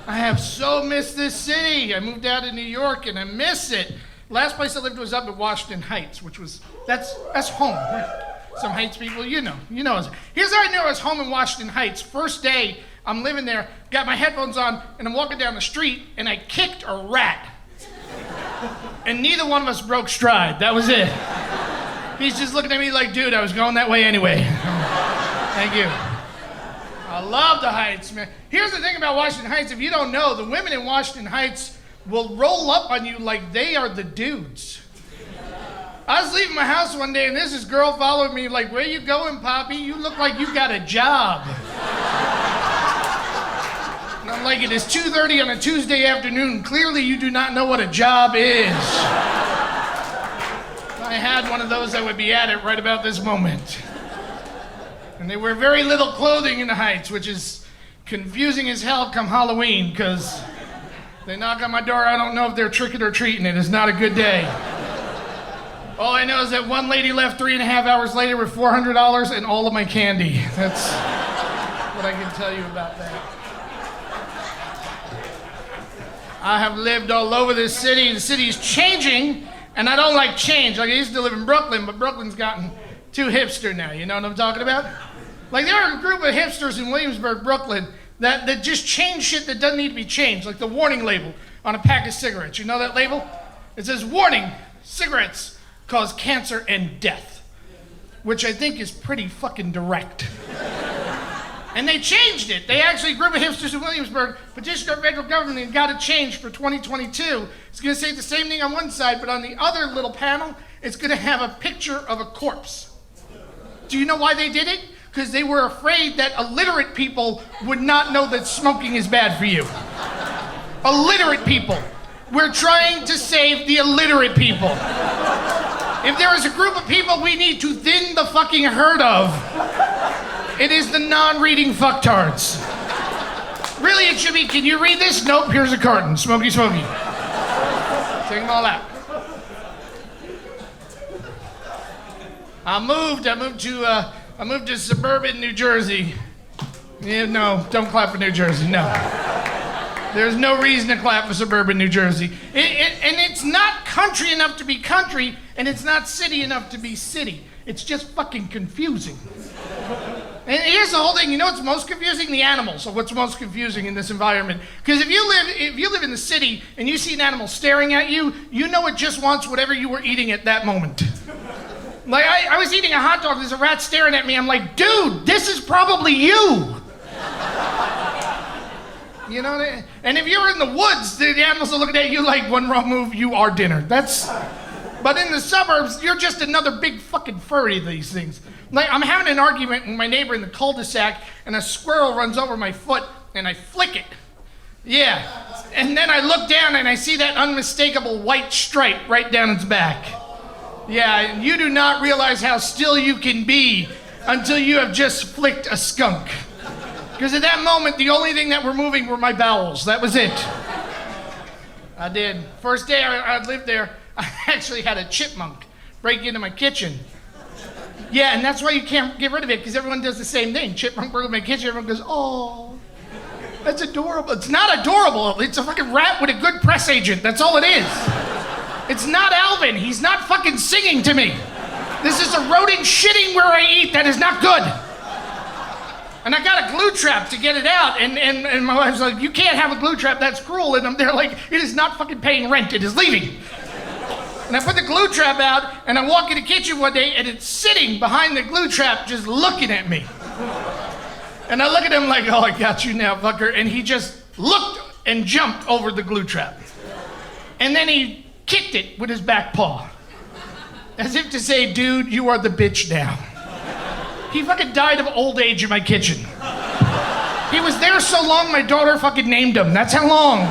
I have so missed this city. I moved out of New York and I miss it. Last place I lived was up in Washington Heights, which was, that's home. Some Heights people, you know. Here's how I knew I was home in Washington Heights. First day, I'm living there, got my headphones on, and I'm walking down the street, and I kicked a rat. And neither one of us broke stride. That was it. He's just looking at me like, dude, I was going that way anyway. Thank you. I love the Heights, man. Here's the thing about Washington Heights. If you don't know, the women in Washington Heights will roll up on you like they are the dudes. I was leaving my house one day, and this girl followed me like, where you going, Poppy? You look like you got a job. And I'm like, it is 2:30 on a Tuesday afternoon. Clearly, you do not know what a job is. If I had one of those, I would be at it right about this moment. And they wear very little clothing in the Heights, which is confusing as hell come Halloween, because they knock on my door. I don't know if they're tricking or treating. It is not a good day. All I know is that one lady left 3.5 hours later with $400 and all of my candy. That's what I can tell you about that. I have lived all over this city. The city is changing, and I don't like change. Like, I used to live in Brooklyn, but Brooklyn's gotten too hipster now. You know what I'm talking about? Like, there are a group of hipsters in Williamsburg, Brooklyn, that just change shit that doesn't need to be changed. Like the warning label on a pack of cigarettes. You know that label? It says, warning, cigarettes cause cancer and death, which I think is pretty fucking direct. And they changed it. They actually, a group of hipsters in Williamsburg, petitioned our federal government and got it changed for 2022. It's gonna say the same thing on one side, but on the other little panel, it's gonna have a picture of a corpse. Do you know why they did it? Because they were afraid that illiterate people would not know that smoking is bad for you. Illiterate people. We're trying to save the illiterate people. If there is a group of people we need to thin the fucking herd of, it is the non-reading fucktards. Really, it should be, can you read this? Nope, here's a carton. Smoky, smoky. Take them all out. I moved to suburban New Jersey. Yeah, no, don't clap for New Jersey, no. There's no reason to clap for suburban New Jersey. And it's not country enough to be country, and it's not city enough to be city. It's just fucking confusing. And here's the whole thing, you know what's most confusing? The animals are what's most confusing in this environment. Because if you live in the city and you see an animal staring at you, you know it just wants whatever you were eating at that moment. Like, I was eating a hot dog, there's a rat staring at me, I'm like, dude, this is probably you. You know, and if you're in the woods, the animals are looking at you like, one wrong move, you are dinner. But in the suburbs, you're just another big fucking furry of these things. Like, I'm having an argument with my neighbor in the cul-de-sac, and a squirrel runs over my foot, and I flick it. Yeah. And then I look down, and I see that unmistakable white stripe right down its back. Yeah, and you do not realize how still you can be until you have just flicked a skunk. Because at that moment, the only thing that were moving were my bowels. That was it. I did. First day I lived there, I actually had a chipmunk break into my kitchen. Yeah, and that's why you can't get rid of it, because everyone does the same thing. Chipmunk broke into my kitchen, everyone goes, oh, that's adorable. It's not adorable. It's a fucking rat with a good press agent. That's all it is. It's not Alvin. He's not fucking singing to me. This is a rodent shitting where I eat. That is not good. And I got a glue trap to get it out, and my wife's like, you can't have a glue trap, that's cruel. And I'm there like, it is not fucking paying rent, it is leaving. And I put the glue trap out, and I walk in the kitchen one day, and it's sitting behind the glue trap just looking at me. And I look at him like, oh, I got you now, fucker. And he just looked and jumped over the glue trap. And then he kicked it with his back paw. As if to say, dude, you are the bitch now. He fucking died of old age in my kitchen. He was there so long, my daughter fucking named him. That's how long.